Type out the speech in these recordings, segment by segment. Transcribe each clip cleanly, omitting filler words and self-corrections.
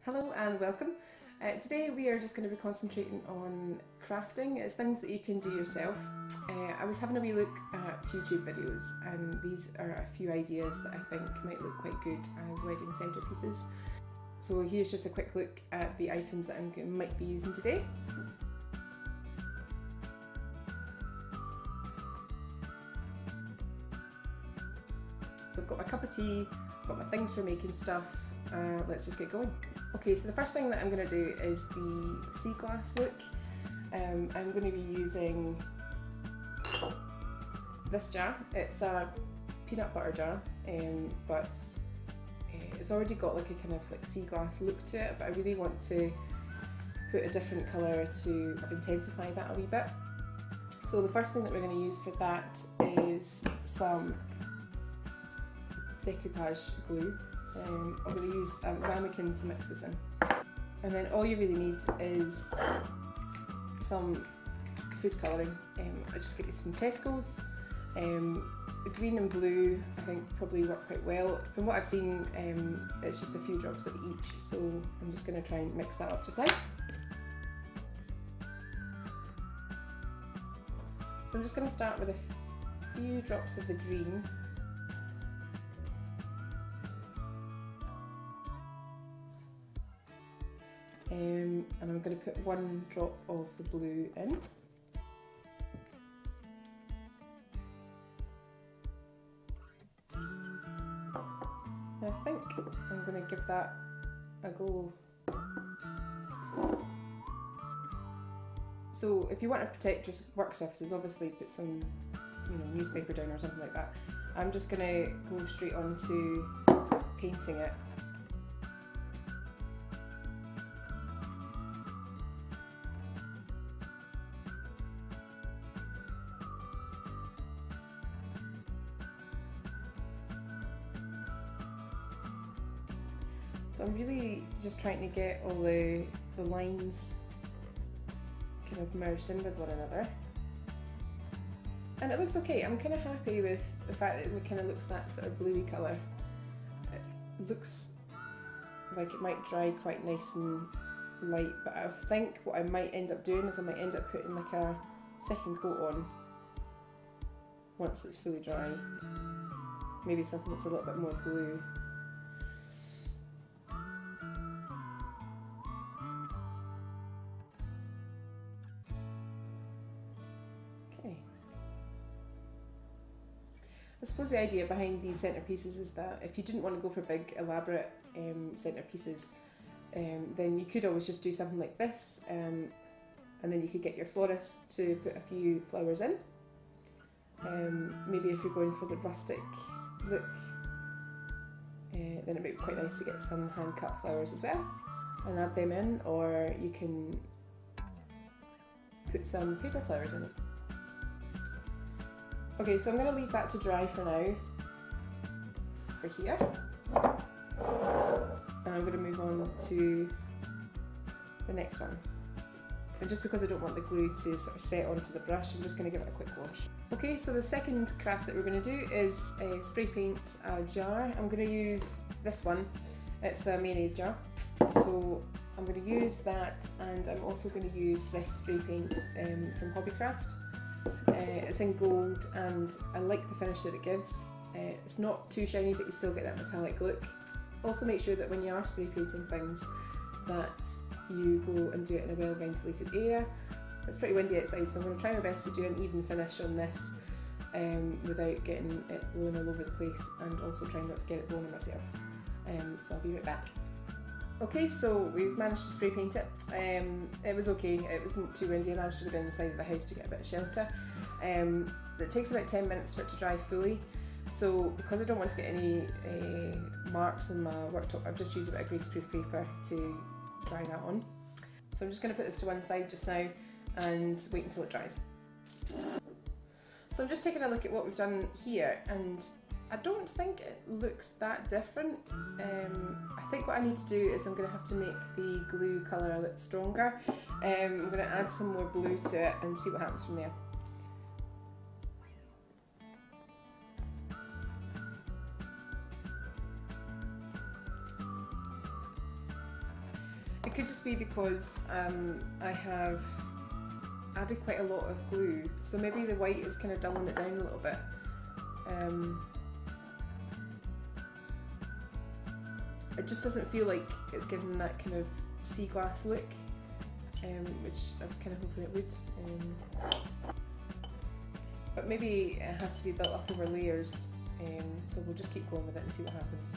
Hello and welcome. Today we are just going to be concentrating on crafting. It's things that you can do yourself. I was having a wee look at YouTube videos and these are a few ideas that I think might look quite good as wedding centrepieces. So here's just a quick look at the items that I might be using today. So I've got my cup of tea, got my things for making stuff. Let's just get going. Okay, so the first thing that I'm going to do is the sea glass look. I'm going to be using this jar. It's a peanut butter jar, but it's already got like a kind of like sea glass look to it, but I really want to put a different colour to intensify that a wee bit. So the first thing that we're going to use for that is some decoupage glue. I'm going to use ramekin to mix this in. And then all you really need is some food colouring. I just get these from Tesco's. Green and blue I think probably work quite well. From what I've seen, it's just a few drops of each, so I'm just going to try and mix that up just now. So I'm just going to start with a few drops of the green. And I'm going to put one drop of the blue in. And I think I'm going to give that a go. So if you want to protect your work surfaces, obviously put some, newspaper down or something like that. I'm just going to go straight on to painting it. So I'm really just trying to get all the lines kind of merged in with one another. And it looks okay. I'm kind of happy with the fact that it kind of looks that sort of bluey colour. It looks like it might dry quite nice and light, but I think what I might end up doing is I might end up putting like a second coat on once it's fully dry. Maybe something that's a little bit more blue. I suppose the idea behind these centrepieces is that if you didn't want to go for big, elaborate centrepieces, then you could always just do something like this, and then you could get your florist to put a few flowers in. Maybe if you're going for the rustic look, then it might be quite nice to get some hand-cut flowers as well and add them in, or you can put some paper flowers in. Okay, so I'm going to leave that to dry for now, for here, and I'm going to move on to the next one. And just because I don't want the glue to sort of set onto the brush, I'm just going to give it a quick wash. Okay, so the second craft that we're going to do is spray paint a jar. I'm going to use this one. It's a mayonnaise jar. So I'm going to use that, and I'm also going to use this spray paint from Hobbycraft. It's in gold and I like the finish that it gives. It's not too shiny, but you still get that metallic look. Also make sure that when you are spray painting things that you go and do it in a well ventilated area. It's pretty windy outside, so I'm going to try my best to do an even finish on this without getting it blown all over the place, and also trying not to get it blown on myself. So I'll be right back. Okay, so we've managed to spray paint it. It was okay, it wasn't too windy. I managed to go down the side of the house to get a bit of shelter. It takes about 10 minutes for it to dry fully, so because I don't want to get any marks on my worktop, I've just used a bit of greaseproof paper to dry that on. So I'm just going to put this to one side just now and wait until it dries. So I'm just taking a look at what we've done here, and I don't think it looks that different. I think what I need to do is I'm going to have to make the glue colour a bit stronger. I'm going to add some more blue to it and see what happens from there. It could just be because I have added quite a lot of glue, so maybe the white is kind of dulling it down a little bit. It just doesn't feel like it's giving that kind of sea glass look, which I was kind of hoping it would. But maybe it has to be built up over layers, so we'll just keep going with it and see what happens.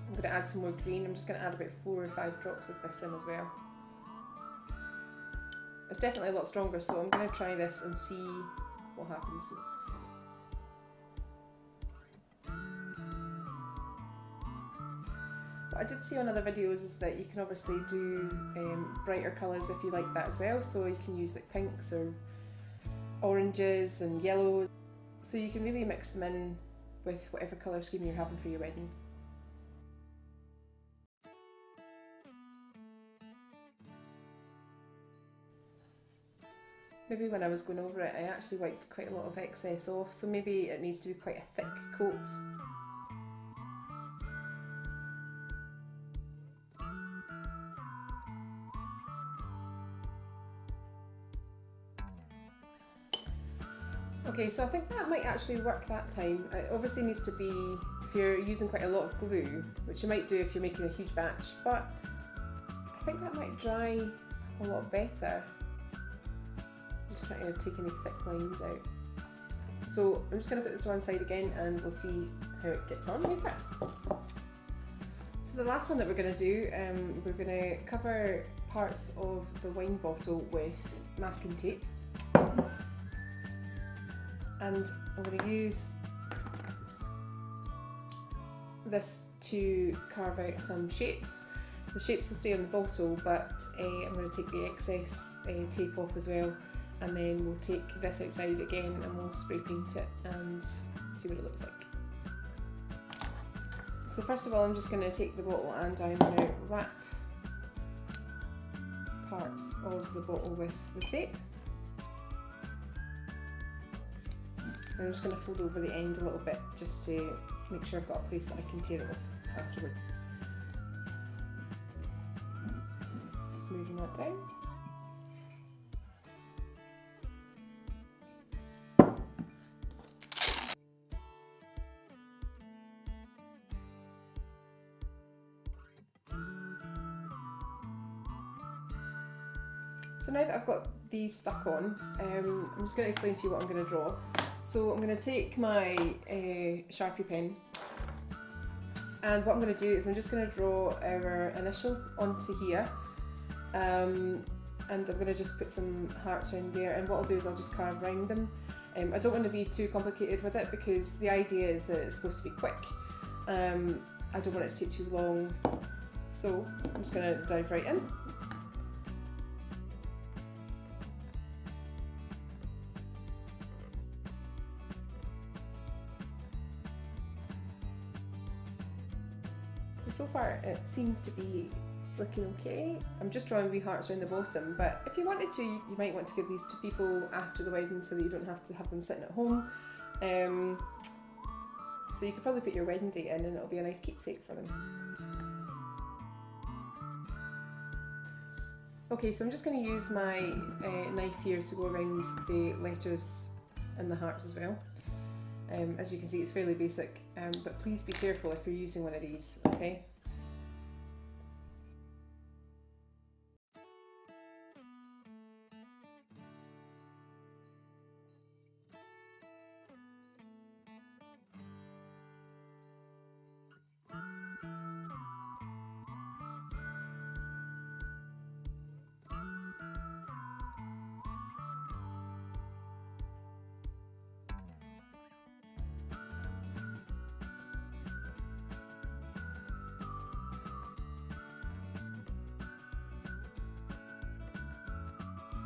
I'm going to add some more green. I'm just going to add about 4 or 5 drops of this in as well. It's definitely a lot stronger, so I'm going to try this and see what happens. What I did see on other videos is that you can obviously do brighter colours if you like that as well, so you can use like pinks or oranges and yellows, so you can really mix them in with whatever colour scheme you're having for your wedding. Maybe when I was going over it I actually wiped quite a lot of excess off, so maybe it needs to be quite a thick coat. Okay, so I think that might actually work that time. It obviously needs to be, if you're using quite a lot of glue, which you might do if you're making a huge batch, but I think that might dry a lot better. Just trying to take any thick lines out. So I'm just going to put this one side again and we'll see how it gets on later. So the last one that we're going to do, we're going to cover parts of the wine bottle with masking tape. And I'm going to use this to carve out some shapes. The shapes will stay on the bottle, but I'm going to take the excess tape off as well, and then we'll take this outside again and we'll spray paint it and see what it looks like. So first of all, I'm just going to take the bottle and I'm going to wrap parts of the bottle with the tape. I'm just going to fold over the end a little bit just to make sure I've got a place that I can tear it off afterwards. Smoothing that down. So now that I've got these stuck on, I'm just going to explain to you what I'm going to draw. So I'm going to take my Sharpie pen, and what I'm going to do is I'm just going to draw our initial onto here, and I'm going to just put some hearts around there, and what I'll do is I'll just carve around them. I don't want to be too complicated with it because the idea is that it's supposed to be quick. I don't want it to take too long, so I'm just going to dive right in. So far it seems to be looking okay. I'm just drawing wee hearts around the bottom, but if you wanted to, you might want to give these to people after the wedding so that you don't have to have them sitting at home. So you could probably put your wedding date in and it'll be a nice keepsake for them. Okay, so I'm just going to use my knife here to go around the letters and the hearts as well. As you can see, it's fairly basic, but please be careful if you're using one of these, okay?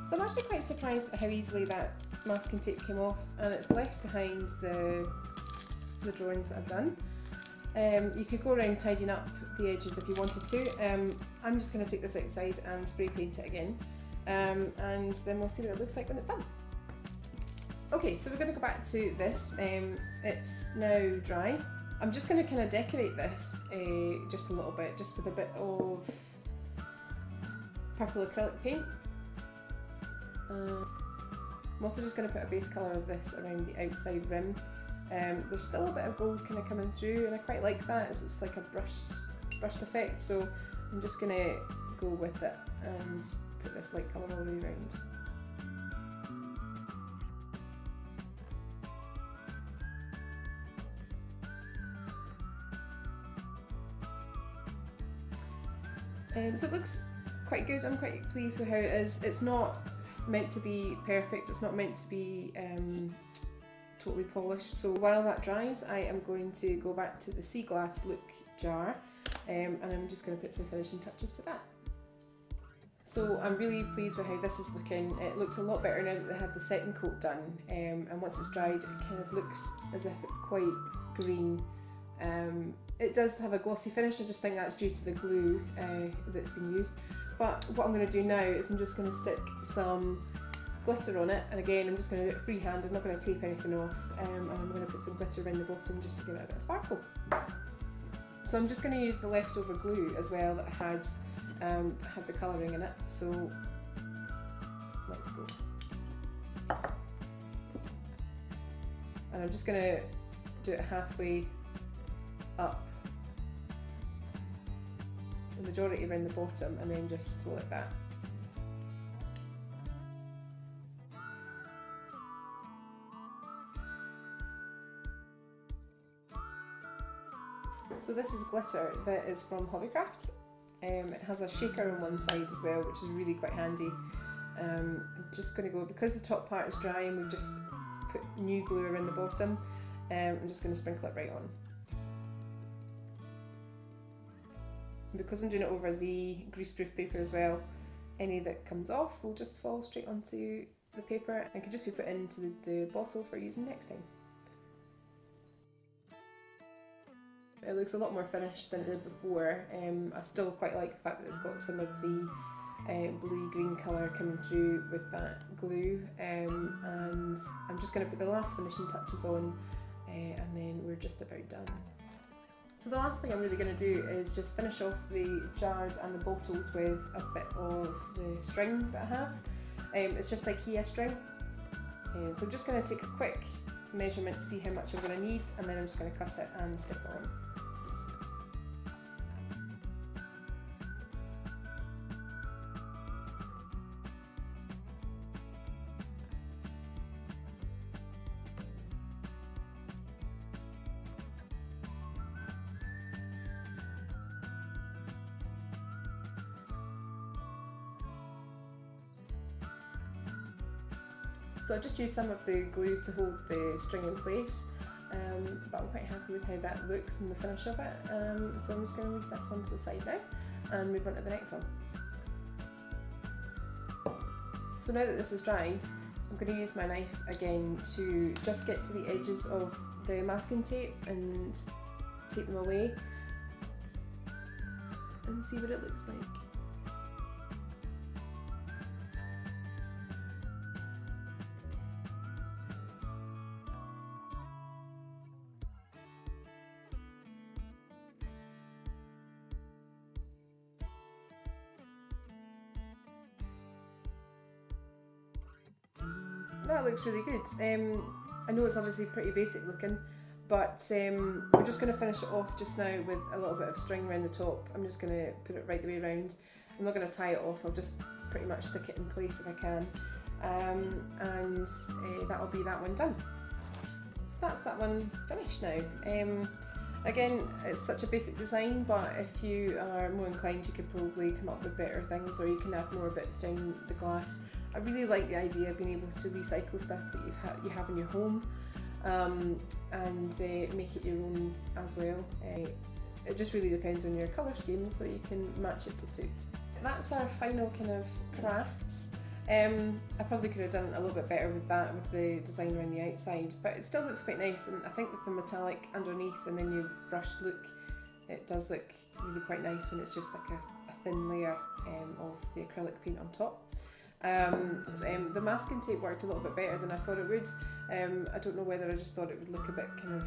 So I'm actually quite surprised at how easily that masking tape came off, and it's left behind the drawings that I've done. You could go around tidying up the edges if you wanted to. I'm just going to take this outside and spray paint it again, and then we'll see what it looks like when it's done. Okay, so we're going to go back to this. It's now dry. I'm just going to kind of decorate this just a little bit, just with a bit of purple acrylic paint. I'm also just going to put a base colour of this around the outside rim. There's still a bit of gold kind of coming through, and I quite like that as it's like a brushed effect, so I'm just going to go with it and put this light colour all the way around. So it looks quite good. I'm quite pleased with how it is. It's not meant to be perfect, it's not meant to be totally polished, so while that dries I am going to go back to the sea glass look jar and I'm just going to put some finishing touches to that. So I'm really pleased with how this is looking. It looks a lot better now that they had the setting coat done, and once it's dried it kind of looks as if it's quite green. It does have a glossy finish, I just think that's due to the glue that's been used. But what I'm going to do now is I'm just going to stick some glitter on it, and again I'm just going to do it freehand, I'm not going to tape anything off, and I'm going to put some glitter around the bottom just to give it a bit of sparkle. So I'm just going to use the leftover glue as well that had the colouring in it, so let's go. And I'm just going to do it halfway up, the majority around the bottom, and then just go like that. So this is glitter that is from Hobbycraft. It has a shaker on one side as well, which is really quite handy. I'm just going to go, because the top part is dry and we've just put new glue around the bottom, I'm just going to sprinkle it right on. And because I'm doing it over the greaseproof paper as well, any that comes off will just fall straight onto the paper and can just be put into the bottle for using next time. It looks a lot more finished than it did before. I still quite like the fact that it's got some of the bluey green colour coming through with that glue, and I'm just going to put the last finishing touches on, and then we're just about done. So the last thing I'm really going to do is just finish off the jars and the bottles with a bit of the string that I have. It's just IKEA string, so I'm just going to take a quick measurement to see how much I'm going to need, and then I'm just going to cut it and stick it on. So I've just used some of the glue to hold the string in place, but I'm quite happy with how that looks and the finish of it. So I'm just going to leave this one to the side now and move on to the next one. So now that this is dried, I'm going to use my knife again to just get to the edges of the masking tape and take them away and see what it looks like. That looks really good. I know it's obviously pretty basic looking, but we're just going to finish it off just now with a little bit of string around the top. I'm just going to put it right the way around. I'm not going to tie it off, I'll just pretty much stick it in place if I can, and that'll be that one done. So that's that one finished now. Again, it's such a basic design, but if you are more inclined you could probably come up with better things, or you can add more bits down the glass. I really like the idea of being able to recycle stuff that you have in your home, and make it your own as well. It just really depends on your colour scheme, so you can match it to suit. That's our final kind of crafts. I probably could have done a little bit better with that, with the design around the outside, but it still looks quite nice, and I think with the metallic underneath and then your brushed look, it does look really quite nice when it's just like a thin layer of the acrylic paint on top. The masking tape worked a little bit better than I thought it would. I don't know whether I just thought it would look a bit kind of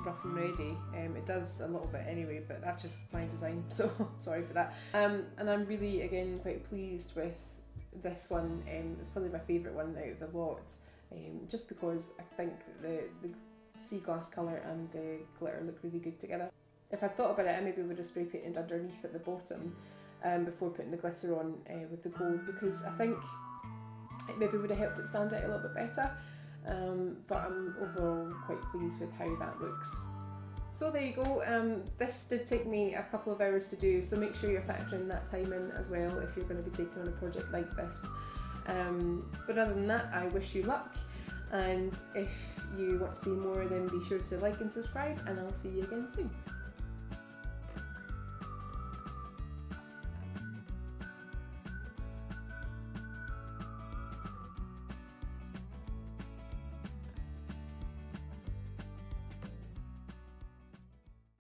rough and ready. It does a little bit anyway, but that's just my design, so sorry for that. And I'm really, again, quite pleased with this one. It's probably my favourite one out of the lot, just because I think the sea glass colour and the glitter look really good together. If I thought about it, I maybe would have spray painted underneath at the bottom before putting the glitter on with the gold, because I think it maybe would have helped it stand out a little bit better. But I'm overall quite pleased with how that looks. So there you go. This did take me a couple of hours to do, so make sure you're factoring that time in as well if you're going to be taking on a project like this. But other than that, I wish you luck, and if you want to see more, then be sure to like and subscribe, and I'll see you again soon.